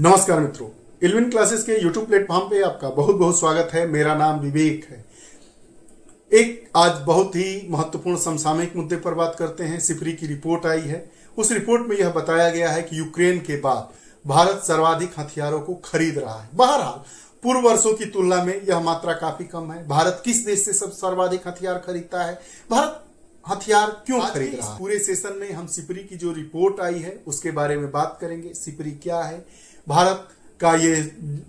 नमस्कार मित्रों, इल्विन क्लासेस के यूट्यूब प्लेटफॉर्म पे आपका बहुत बहुत स्वागत है। मेरा नाम विवेक है। एक आज बहुत ही महत्वपूर्ण समसामयिक मुद्दे पर बात करते हैं। सिपरी की रिपोर्ट आई है। उस रिपोर्ट में यह बताया गया है कि यूक्रेन के बाद भारत सर्वाधिक हथियारों को खरीद रहा है। बहरहाल पूर्व वर्षों की तुलना में यह मात्रा काफी कम है। भारत किस देश से सब सर्वाधिक हथियार खरीदता है? भारत हथियार क्यों खरीद रहा है? पूरे सेशन में हम सिपरी की जो रिपोर्ट आई है उसके बारे में बात करेंगे। सिपरी क्या है, भारत का ये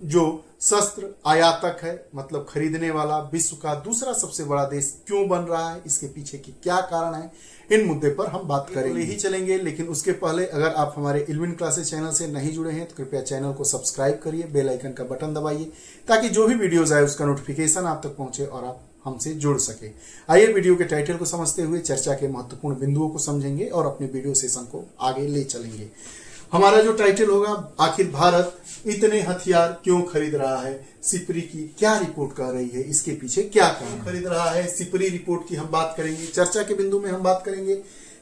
जो शस्त्र आयातक है मतलब खरीदने वाला विश्व का दूसरा सबसे बड़ा देश क्यों बन रहा है, इसके पीछे की क्या कारण है, इन मुद्दे पर हम बात करेंगे ही चलेंगे। लेकिन उसके पहले अगर आप हमारे इल्विन क्लासेस चैनल से नहीं जुड़े हैं तो कृपया चैनल को सब्सक्राइब करिए, बेल आइकन का बटन दबाइए ताकि जो भी वीडियोस आए उसका नोटिफिकेशन आप तक पहुंचे और आप हमसे जुड़ सके। आइए वीडियो के टाइटल को समझते हुए चर्चा के महत्वपूर्ण बिंदुओं को समझेंगे और अपने वीडियो सेशन को आगे ले चलेंगे। हमारा जो टाइटल होगा, आखिर भारत इतने हथियार क्यों खरीद रहा है, सिपरी की क्या रिपोर्ट कह रही है, इसके पीछे क्या कारण खरीद रहा है। सिपरी रिपोर्ट की हम बात करेंगे, चर्चा के बिंदु में हम बात करेंगे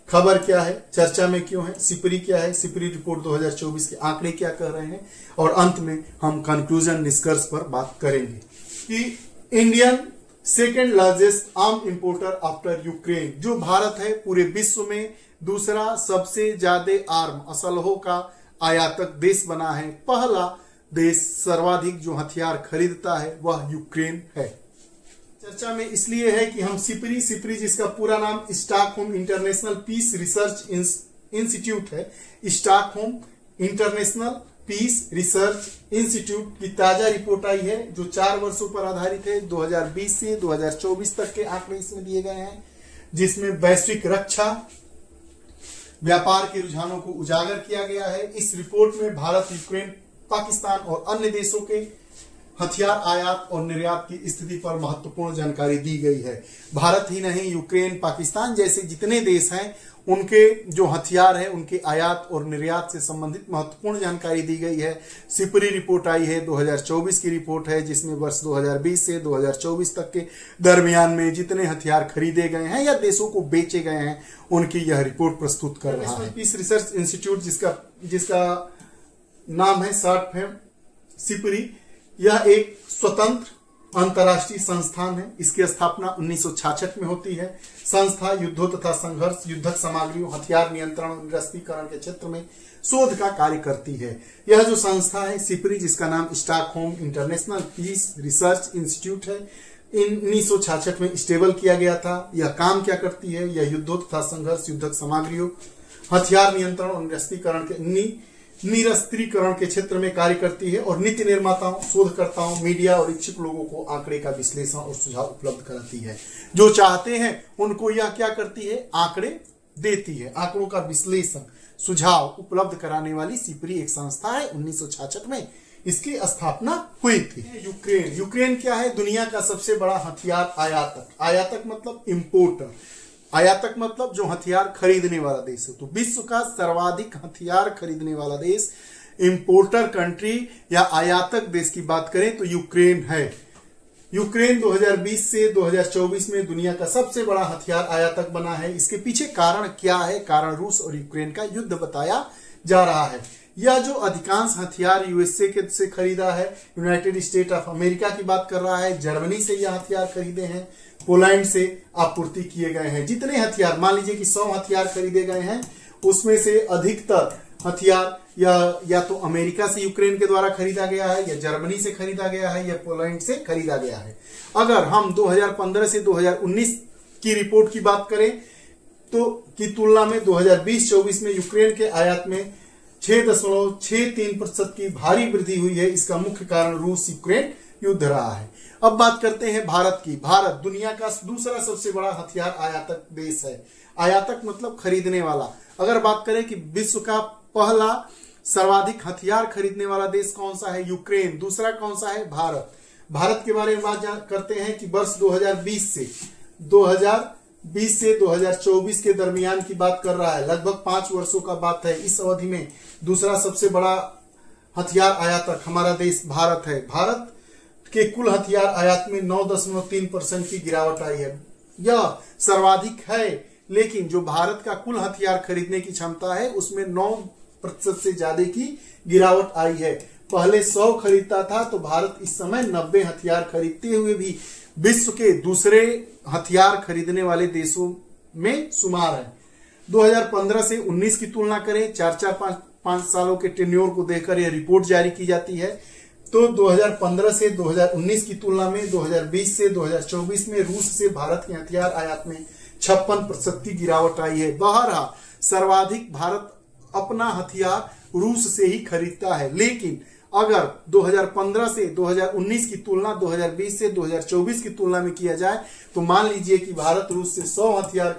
खबर क्या है, चर्चा में क्यों है, सिपरी क्या है, सिपरी रिपोर्ट 2024 के आंकड़े क्या कह रहे हैं और अंत में हम कंक्लूजन निष्कर्ष पर बात करेंगे कि Indian second largest arm importer after Ukraine, जो भारत है पूरे विश्व में दूसरा सबसे ज्यादा आर्म असलहों का आयातक देश बना है। पहला देश सर्वाधिक जो हथियार खरीदता है वह यूक्रेन है। चर्चा में इसलिए है कि हम सिपरी जिसका पूरा नाम Stockholm international Peace Research institute है, Stockholm international Peace Research institute की ताजा रिपोर्ट आई है जो 4 वर्षों पर आधारित है। 2020 से 2024 तक के आंकड़े इसमें दिए गए हैं, जिसमें वैश्विक रक्षा व्यापार के रुझानों को उजागर किया गया है। इस रिपोर्ट में भारत, यूक्रेन, पाकिस्तान और अन्य देशों के हथियार आयात और निर्यात की स्थिति पर महत्वपूर्ण जानकारी दी गई है। भारत ही नहीं, यूक्रेन, पाकिस्तान जैसे जितने देश हैं उनके जो हथियार है उनके आयात और निर्यात से संबंधित महत्वपूर्ण जानकारी दी गई है। सिपरी रिपोर्ट आई है, 2024 की रिपोर्ट है, जिसमें वर्ष 2020 से 2024 तक के दरमियान में जितने हथियार खरीदे गए हैं या देशों को बेचे गए हैं उनकी यह रिपोर्ट प्रस्तुत कर रहा है। पीस रिसर्च इंस्टीट्यूट जिसका नाम है शॉर्ट फॉर्म सिपरी, यह एक स्वतंत्र अंतर्राष्ट्रीय संस्थान है। इसकी स्थापना 1966 में होती है। संस्था युद्धों तथा संघर्ष, युद्धक सामग्रियों, हथियार नियंत्रण और निरस्त्रीकरण के क्षेत्र में शोध का कार्य करती है। यह जो संस्था है सिपरी, जिसका नाम Stockholm international Peace Research institute है, 1966 में स्टेबल किया गया था। यह काम क्या करती है? यह युद्धों तथा संघर्ष, युद्धक सामग्रियों, हथियार नियंत्रण और निरस्त्रीकरण के क्षेत्र में कार्य करती है और नीति निर्माताओं, शोधकर्ताओं, मीडिया और इच्छुक लोगों को आंकड़े का विश्लेषण और सुझाव उपलब्ध कराती है। जो चाहते हैं उनको यह क्या करती है? आंकड़े देती है। आंकड़ों का विश्लेषण, सुझाव उपलब्ध कराने वाली सिपरी एक संस्था है। 1966 में इसकी स्थापना हुई थी। यूक्रेन क्या है? दुनिया का सबसे बड़ा हथियार आयातक। आयातक मतलब इंपोर्टर, आयातक मतलब जो हथियार खरीदने वाला देश है। तो विश्व का सर्वाधिक हथियार खरीदने वाला देश, इंपोर्टर कंट्री या आयातक देश की बात करें तो यूक्रेन है। यूक्रेन 2020 से 2024 में दुनिया का सबसे बड़ा हथियार आयातक बना है। इसके पीछे कारण क्या है? कारण रूस और यूक्रेन का युद्ध बताया जा रहा है। यह जो अधिकांश हथियार यूएसए से खरीदा है, यूनाइटेड स्टेट ऑफ अमेरिका की बात कर रहा है, जर्मनी से यह हथियार खरीदे हैं, पोलैंड से आपूर्ति किए गए हैं। जितने हथियार, मान लीजिए कि 100 हथियार खरीदे गए हैं, उसमें से अधिकतर हथियार या तो अमेरिका से यूक्रेन के द्वारा खरीदा गया है, या जर्मनी से खरीदा गया है, या पोलैंड से खरीदा गया है। अगर हम 2015 से 2019 की रिपोर्ट की बात करें तो की तुलना में 2020-24 में यूक्रेन के आयात में 6.63% की भारी वृद्धि हुई है। इसका मुख्य कारण रूस यूक्रेन युद्ध रहा है। अब बात करते हैं भारत की। भारत दुनिया का दूसरा सबसे बड़ा हथियार आयातक देश है। आयातक मतलब खरीदने वाला। अगर बात करें कि विश्व का पहला सर्वाधिक हथियार खरीदने वाला देश कौन सा है? यूक्रेन। दूसरा कौन सा है? भारत। भारत के बारे में बात करते हैं कि वर्ष 2020 से 2024 के दरमियान की बात कर रहा है, लगभग 5 वर्षों का बात है। इस अवधि में दूसरा सबसे बड़ा हथियार आयातक हमारा देश भारत है। भारत के कुल हथियार आयात में 9.3% की गिरावट आई है। यह सर्वाधिक है, लेकिन जो भारत का कुल हथियार खरीदने की क्षमता है उसमें 9% से ज्यादा की गिरावट आई है। पहले 100 खरीदता था, तो भारत इस समय 90 हथियार खरीदते हुए भी विश्व के दूसरे हथियार खरीदने वाले देशों में शुमार है। 2015 से 19 की तुलना करें, 4-5 सालों के टेन्योर को देखकर यह रिपोर्ट जारी की जाती है। तो 2015 से 2019 की तुलना में 2020 से 2024 में रूस से भारत के हथियार आयात में 56% की गिरावट आई है। बहरहाल सर्वाधिक भारत अपना हथियार रूस से ही खरीदता है, लेकिन अगर 2015 से 2019 की तुलना 2020 से 2024 की तुलना में किया जाए तो मान लीजिए कि भारत रूस से 100 हथियार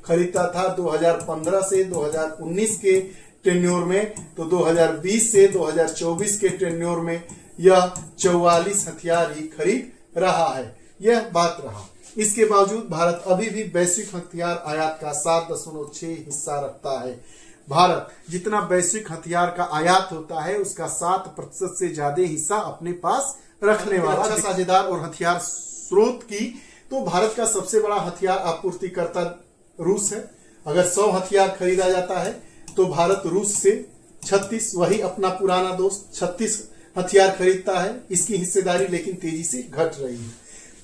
खरीदता था 2015 से 2019 के टेन्योर में, तो 2020 से 2024 के टेन्योर में यह 44 हथियार ही खरीद रहा है। यह बात रहा। इसके बावजूद भारत अभी भी वैश्विक हथियार आयात का 7.6 हिस्सा रखता है। भारत जितना वैश्विक हथियार का आयात होता है उसका 7% से ज्यादा हिस्सा अपने पास रखने वाला अच्छा साझेदार और हथियार स्रोत की, तो भारत का सबसे बड़ा हथियार आपूर्तिकर्ता रूस है। अगर 100 हथियार खरीदा जाता है तो भारत रूस से 36, वही अपना पुराना दोस्त, 36 हथियार खरीदता है। इसकी हिस्सेदारी लेकिन तेजी से घट रही है।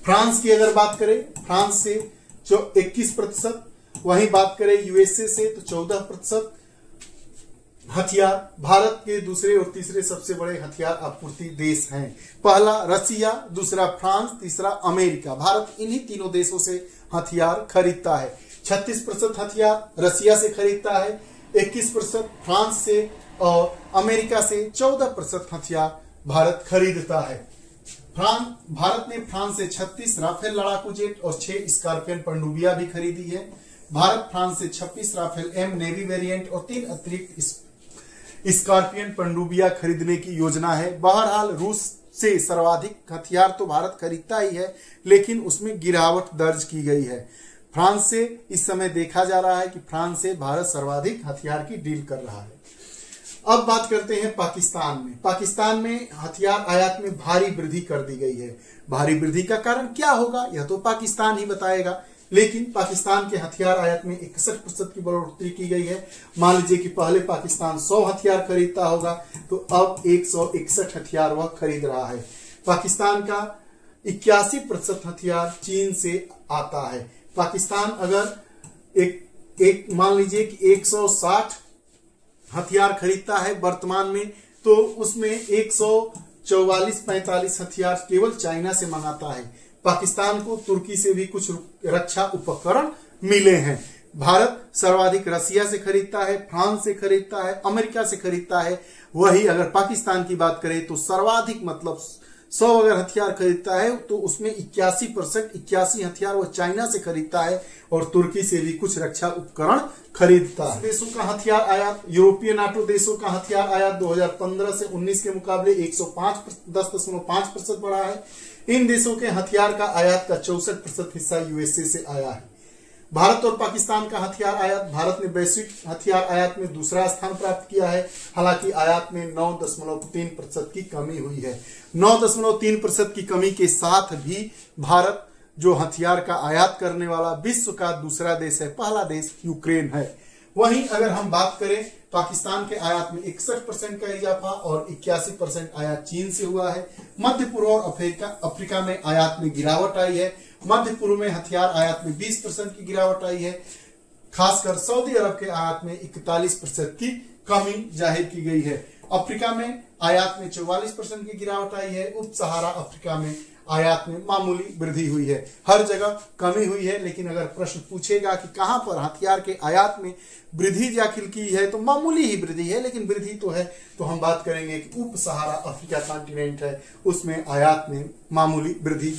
फ्रांस की अगर बात करें, फ्रांस से जो 21%, वहीं बात करें यूएसए से तो 14% हथियार भारत के दूसरे और तीसरे सबसे बड़े हथियार आपूर्ति देश हैं। पहला रसिया, दूसरा फ्रांस, तीसरा अमेरिका। भारत इन्हीं तीनों देशों से हथियार खरीदता है। 36% हथियार रसिया से खरीदता है, 21% फ्रांस से और अमेरिका से 14% हथियार भारत खरीदता है। भारत ने फ्रांस से 36 राफेल लड़ाकू जेट और 6 स्कॉर्पियन पनडुब्बियां भी खरीदी है। भारत फ्रांस से 26 राफेल एम नेवी वेरिएंट और 3 अतिरिक्त स्कॉर्पियन पनडुब्बियां खरीदने की योजना है। बहरहाल रूस से सर्वाधिक हथियार तो भारत खरीदता ही है, लेकिन उसमें गिरावट दर्ज की गई है। फ्रांस से इस समय देखा जा रहा है कि फ्रांस से भारत सर्वाधिक हथियार की डील कर रहा है। अब बात करते हैं पाकिस्तान में। पाकिस्तान में हथियार आयात में भारी वृद्धि कर दी गई है। भारी वृद्धि का कारण क्या होगा यह तो पाकिस्तान ही बताएगा, लेकिन पाकिस्तान के हथियार आयात में 61% की बढ़ोतरी की गई है। मान लीजिए कि पहले पाकिस्तान 100 हथियार खरीदता होगा, तो अब 161 हथियार वह खरीद रहा है। पाकिस्तान का 81% हथियार चीन से आता है। पाकिस्तान अगर एक मान लीजिए कि 160 हथियार खरीदता है वर्तमान में, तो उसमें 144-45 हथियार केवल चाइना से मंगाता है। पाकिस्तान को तुर्की से भी कुछ रक्षा उपकरण मिले हैं। भारत सर्वाधिक रसिया से खरीदता है, फ्रांस से खरीदता है, अमेरिका से खरीदता है। वही अगर पाकिस्तान की बात करें तो सर्वाधिक मतलब 100 अगर हथियार खरीदता है तो उसमें 81 हथियार वो चाइना से खरीदता है और तुर्की से भी कुछ रक्षा उपकरण खरीदता है। देशों का हथियार आयात, यूरोपीय नाटो देशों का हथियार आयात 2015 से 19 के मुकाबले 110.5% बढ़ा है। इन देशों के हथियार का आयात का 64% हिस्सा यूएसए से आया है। भारत और पाकिस्तान का हथियार आयात, भारत ने वैश्विक हथियार आयात में दूसरा स्थान प्राप्त किया है। हालांकि आयात में 9.3% की कमी हुई है। 9.3% की कमी के साथ भी भारत जो हथियार का आयात करने वाला विश्व का दूसरा देश है, पहला देश यूक्रेन है। वहीं अगर हम बात करें पाकिस्तान के आयात में 61% का इजाफा और 81% आयात चीन से हुआ है। मध्य पूर्व और अफ्रीका में आयात में गिरावट आई है। मध्य पूर्व में हथियार आयात में 20% की गिरावट आई है। खासकर सऊदी अरब के आयात में 41% की कमी जाहिर की गई है। अफ्रीका में आयात में 44% की गिरावट आई है। उप सहारा अफ्रीका में आयात में मामूली वृद्धि हुई है। हर जगह कमी हुई है, लेकिन अगर प्रश्न पूछेगा कि कहां पर हथियार के आयात में वृद्धि दाखिल की है तो मामूली ही वृद्धि है, लेकिन वृद्धि तो है। तो हम बात करेंगे कि उप सहारा अफ्रीका कॉन्टिनेंट है, उसमें आयात में मामूली वृद्धि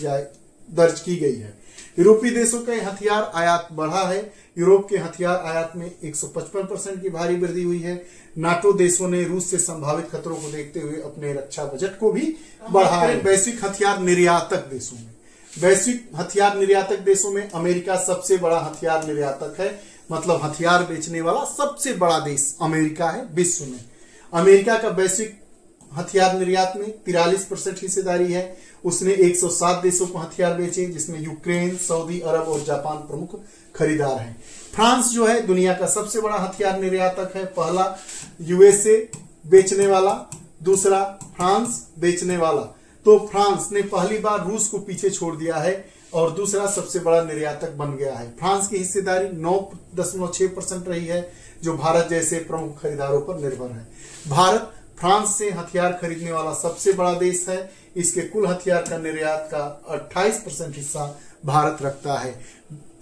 दर्ज की गई है। यूरोपीय देशों के हथियार आयात बढ़ा है। यूरोप के हथियार आयात में 155% की भारी वृद्धि हुई है। नाटो देशों ने रूस से संभावित खतरों को देखते हुए अपने रक्षा बजट को भी बढ़ाया है। वैश्विक हथियार निर्यातक देशों में, वैश्विक हथियार निर्यातक देशों में अमेरिका सबसे बड़ा हथियार निर्यातक है। मतलब हथियार बेचने वाला सबसे बड़ा देश अमेरिका है विश्व में। अमेरिका का वैश्विक हथियार निर्यात में 43% हिस्सेदारी है। उसने 107 देशों को हथियार बेचे, जिसमें यूक्रेन, सऊदी अरब और जापान प्रमुख खरीदार हैं। फ्रांस जो है दुनिया का सबसे बड़ा हथियार निर्यातक है। पहला यूएसए बेचने वाला दूसरा फ्रांस बेचने वाला। तो फ्रांस ने पहली बार रूस को पीछे छोड़ दिया है और दूसरा सबसे बड़ा निर्यातक बन गया है। फ्रांस की हिस्सेदारी 9.6% रही है, जो भारत जैसे प्रमुख खरीदारों पर निर्भर है। भारत फ्रांस से हथियार खरीदने वाला सबसे बड़ा देश है। इसके कुल हथियार का निर्यात का 28% हिस्सा भारत रखता है।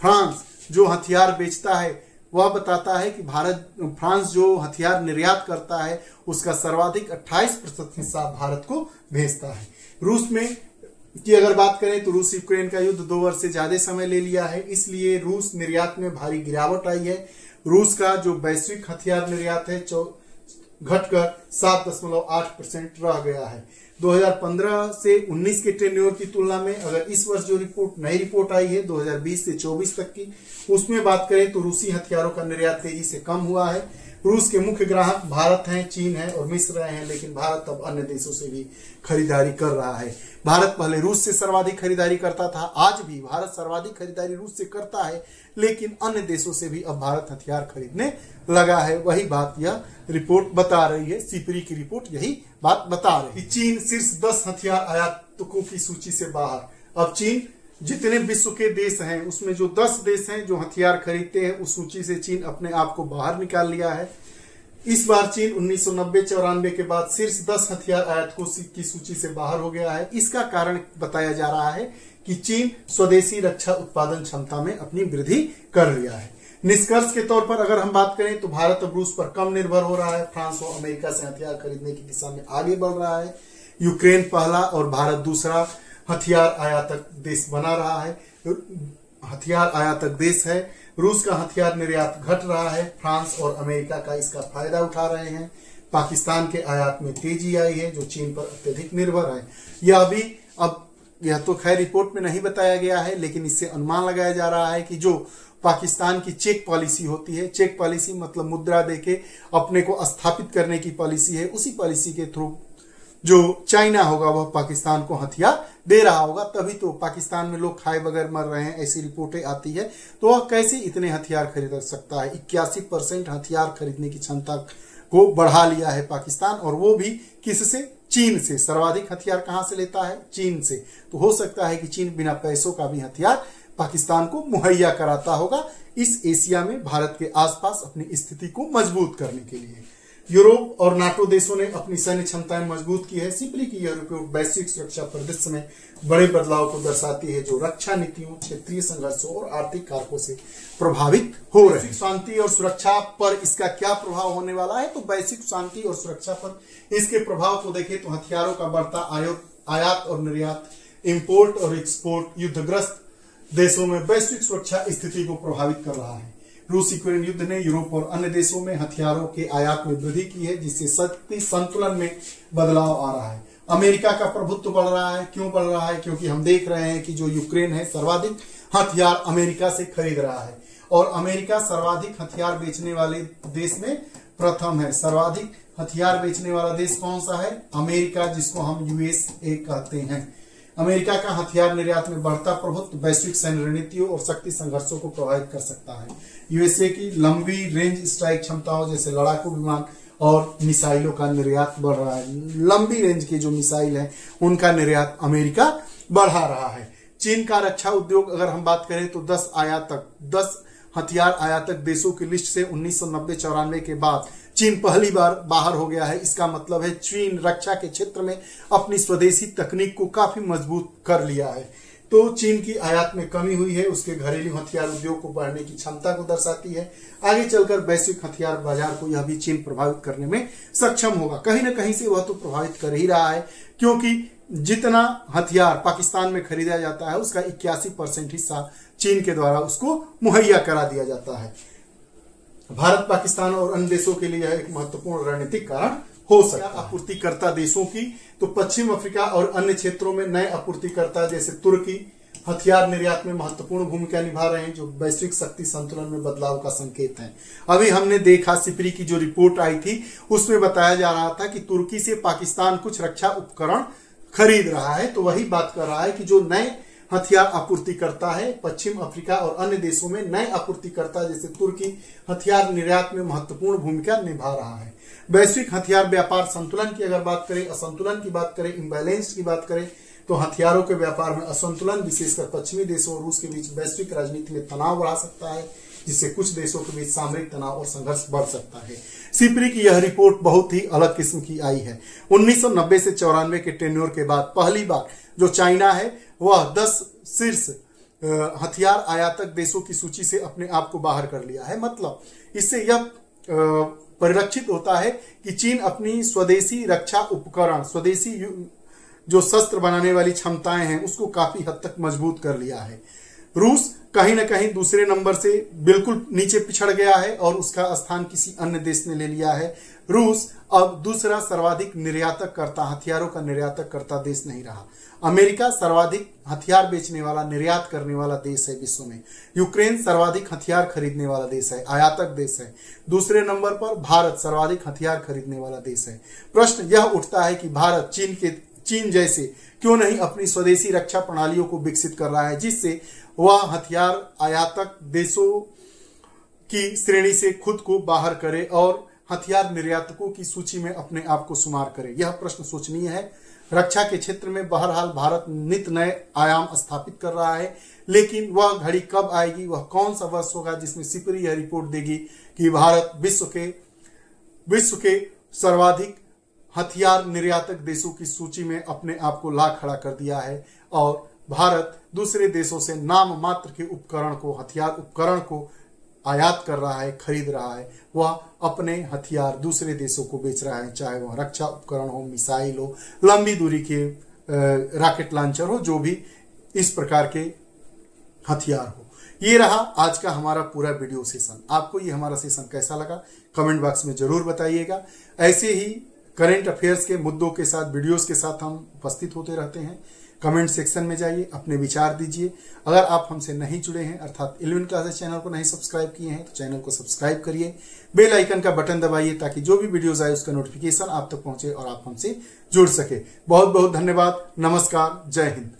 फ्रांस जो हथियार बेचता है वह बताता है कि फ्रांस जो हथियार निर्यात करता है उसका सर्वाधिक 28% हिस्सा भारत को भेजता है। रूस में की अगर बात करें तो रूस यूक्रेन का युद्ध 2 वर्ष से ज्यादा समय ले लिया है, इसलिए रूस निर्यात में भारी गिरावट आई है। रूस का जो वैश्विक हथियार निर्यात है घटकर 7.8% रह गया है। 2015 से 19 के टेन्योर की तुलना में अगर इस वर्ष जो नई रिपोर्ट आई है 2020 से 24 तक की, उसमें बात करें तो रूसी हथियारों का निर्यात तेजी से कम हुआ है। रूस के मुख्य ग्राहक भारत हैं, चीन है और मिस्र हैं, लेकिन भारत अब अन्य देशों से भी खरीदारी कर रहा है। भारत पहले रूस से सर्वाधिक खरीदारी करता था, आज भी भारत सर्वाधिक खरीदारी रूस से करता है, लेकिन अन्य देशों से भी अब भारत हथियार खरीदने लगा है। वही बात यह रिपोर्ट बता रही है, सिपरी की रिपोर्ट यही बात बता रही है। चीन शीर्ष 10 हथियार आयातकों की सूची से बाहर। अब चीन जितने विश्व के देश हैं उसमें जो 10 देश हैं जो हथियार खरीदते हैं उस सूची से चीन अपने आप को बाहर निकाल लिया है। इस बार चीन 1990-94 के बाद शीर्ष 10 हथियार आयातकों की सूची से बाहर हो गया है। इसका कारण बताया जा रहा है कि चीन स्वदेशी रक्षा उत्पादन क्षमता में अपनी वृद्धि कर लिया है। निष्कर्ष के तौर पर अगर हम बात करें तो भारत अब रूस पर कम निर्भर हो रहा है, फ्रांस और अमेरिका से हथियार खरीदने की दिशा में आगे बढ़ रहा है। यूक्रेन पहला और भारत दूसरा हथियार आयातक देश बना रहा है, हथियार आयातक देश है। रूस का हथियार निर्यात घट रहा है, फ्रांस और अमेरिका का इसका फायदा उठा रहे हैं। पाकिस्तान के आयात में तेजी आई है जो चीन पर अत्यधिक निर्भर है। यह तो खैर रिपोर्ट में नहीं बताया गया है, लेकिन इससे अनुमान लगाया जा रहा है कि जो पाकिस्तान की चेक पॉलिसी होती है, चेक पॉलिसी मतलब मुद्रा देके अपने को स्थापित करने की पॉलिसी है, उसी पॉलिसी के थ्रू जो चाइना होगा वह पाकिस्तान को हथियार दे रहा होगा, तभी तो पाकिस्तान में लोग खाए बगैर मर रहे हैं, ऐसी रिपोर्टें आती है। तो वह कैसे इतने हथियार खरीद सकता है? 81% हथियार खरीदने की क्षमता को बढ़ा लिया है पाकिस्तान, और वो भी किससे? चीन से। सर्वाधिक हथियार कहां से लेता है? चीन से। तो हो सकता है कि चीन बिना पैसों का भी हथियार पाकिस्तान को मुहैया कराता होगा इस एशिया में भारत के आसपास अपनी स्थिति को मजबूत करने के लिए। यूरोप और नाटो देशों ने अपनी सैन्य क्षमताएं मजबूत की है। सिपरी की यह रिपोर्ट वैश्विक सुरक्षा परिदृश्य में बड़े बदलाव को दर्शाती है जो रक्षा नीतियों, क्षेत्रीय संघर्षों और आर्थिक कारकों से प्रभावित हो रहे हैं। शांति और सुरक्षा पर इसका क्या प्रभाव होने वाला है? तो वैश्विक शांति और सुरक्षा पर इसके प्रभाव को देखें तो हथियारों का बढ़ता आयात और निर्यात, इंपोर्ट और एक्सपोर्ट युद्धग्रस्त देशों में वैश्विक सुरक्षा स्थिति को प्रभावित कर रहा है। रूस यूक्रेन युद्ध ने यूरोप और अन्य देशों में हथियारों के आयात में वृद्धि की है, जिससे शक्ति संतुलन में बदलाव आ रहा है। अमेरिका का प्रभुत्व बढ़ रहा है। क्यों बढ़ रहा है? क्योंकि हम देख रहे हैं कि जो यूक्रेन है सर्वाधिक हथियार अमेरिका से खरीद रहा है, और अमेरिका सर्वाधिक हथियार बेचने वाले देश में प्रथम है। सर्वाधिक हथियार बेचने वाला देश कौन सा है? अमेरिका, जिसको हम यूएसए कहते हैं। अमेरिका का हथियार निर्यात में बढ़ता प्रभुत्व वैश्विक सैन्य रणनीतियों और शक्ति संघर्षों को प्रभावित कर सकता है। यूएसए की लंबी रेंज स्ट्राइक क्षमताओं जैसे लड़ाकू विमान और मिसाइलों का निर्यात बढ़ रहा है। लंबी रेंज की जो मिसाइल है उनका निर्यात अमेरिका बढ़ा रहा है। चीन का रक्षा उद्योग अगर हम बात करें तो 10 हथियार आयातक देशों की लिस्ट से 1990-94 के बाद चीन पहली बार बाहर हो गया है। इसका मतलब है चीन रक्षा के क्षेत्र में अपनी स्वदेशी तकनीक को काफी मजबूत कर लिया है। तो चीन की आयात में कमी हुई है, उसके घरेलू हथियार उद्योग को बढ़ने की क्षमता को दर्शाती है। आगे चलकर वैश्विक हथियार बाजार को यह भी चीन प्रभावित करने में सक्षम होगा। कहीं ना कहीं से वह तो प्रभावित कर ही रहा है, क्योंकि जितना हथियार पाकिस्तान में खरीदा जाता है उसका 81% हिस्सा चीन के द्वारा उसको मुहैया करा दिया जाता है। भारत, पाकिस्तान और अन्य देशों के लिए यह एक महत्वपूर्ण रणनीतिक कारण हो सकता है। आपूर्तिकर्ता देशों की तो पश्चिम अफ्रीका और अन्य क्षेत्रों में नए आपूर्तिकर्ता जैसे तुर्की हथियार निर्यात में महत्वपूर्ण भूमिका निभा रहे हैं, जो वैश्विक शक्ति संतुलन में बदलाव का संकेत है। अभी हमने देखा सिपरी की जो रिपोर्ट आई थी उसमें बताया जा रहा था कि तुर्की से पाकिस्तान कुछ रक्षा उपकरण खरीद रहा है, तो वही बात कर रहा है कि जो नए हथियार आपूर्तिकर्ता है पश्चिम अफ्रीका और अन्य देशों में नए आपूर्तिकर्ता जैसे तुर्की हथियार निर्यात में महत्वपूर्ण भूमिका निभा रहा है। वैश्विक हथियार व्यापार संतुलन की अगर बात करें, असंतुलन की बात करें, इम्बैलेंस की बात करें, तो हथियारों के व्यापार में असंतुलन विशेषकर पश्चिमी देशों और रूस के बीच वैश्विक राजनीति में तनाव बढ़ा सकता है, जिससे कुछ देशों के बीच सामरिक तनाव और संघर्ष बढ़ सकता है। सिपरी की यह रिपोर्ट बहुत ही अलग किस्म की आई है। 1990 से 94 के टेन्योर के बाद पहली बार जो चाइना है वह 10 शीर्ष हथियार आयातक देशों की सूची से अपने आप को बाहर कर लिया है। मतलब इससे यह परिलक्षित होता है कि चीन अपनी स्वदेशी रक्षा उपकरण, स्वदेशी जो शस्त्र बनाने वाली क्षमताएं हैं उसको काफी हद तक मजबूत कर लिया है। रूस कहीं ना कहीं दूसरे नंबर से बिल्कुल नीचे पिछड़ गया है और उसका स्थान किसी अन्य देश ने ले लिया है। रूस अब दूसरा सर्वाधिक निर्यातक करता, हथियारों का निर्यातक करता देश नहीं रहा। अमेरिका सर्वाधिक हथियार बेचने वाला, निर्यात करने वाला देश है विश्व में। यूक्रेन सर्वाधिक हथियार खरीदने वाला देश है, आयातक देश है। दूसरे नंबर पर भारत सर्वाधिक हथियार खरीदने वाला देश है। प्रश्न यह उठता है कि भारत चीन जैसे क्यों नहीं अपनी स्वदेशी रक्षा प्रणालियों को विकसित कर रहा है, जिससे वह हथियार आयातक देशों की श्रेणी से खुद को बाहर करे और हथियार निर्यातकों की सूची में अपने आप को शुमार करे। यह प्रश्न सोचनीय है। रक्षा के क्षेत्र में बहरहाल भारत नित नए आयाम स्थापित कर रहा है, लेकिन वह घड़ी कब आएगी, वह कौन सा वर्ष होगा जिसमें सिपरी यह रिपोर्ट देगी कि भारत विश्व के सर्वाधिक हथियार निर्यातक देशों की सूची में अपने आप को ला खड़ा कर दिया है और भारत दूसरे देशों से नाम मात्र के उपकरण को, हथियार उपकरण को आयात कर रहा है, खरीद रहा है। वह अपने हथियार दूसरे देशों को बेच रहा है, चाहे वह रक्षा उपकरण हो, मिसाइल हो, लंबी दूरी के रॉकेट लॉन्चर हो, जो भी इस प्रकार के हथियार हो। ये रहा आज का हमारा पूरा वीडियो सेशन। आपको ये हमारा सेशन कैसा लगा कमेंट बॉक्स में जरूर बताइएगा। ऐसे ही करंट अफेयर्स के मुद्दों के साथ, वीडियोस के साथ हम उपस्थित होते रहते हैं। कमेंट सेक्शन में जाइए, अपने विचार दीजिए। अगर आप हमसे नहीं जुड़े हैं अर्थात 11 क्लासेस चैनल को नहीं सब्सक्राइब किए हैं तो चैनल को सब्सक्राइब करिए, बेल आइकन का बटन दबाइए ताकि जो भी वीडियोस आए उसका नोटिफिकेशन आप तक पहुंचे और आप हमसे जुड़ सके। बहुत बहुत धन्यवाद। नमस्कार। जय हिंद।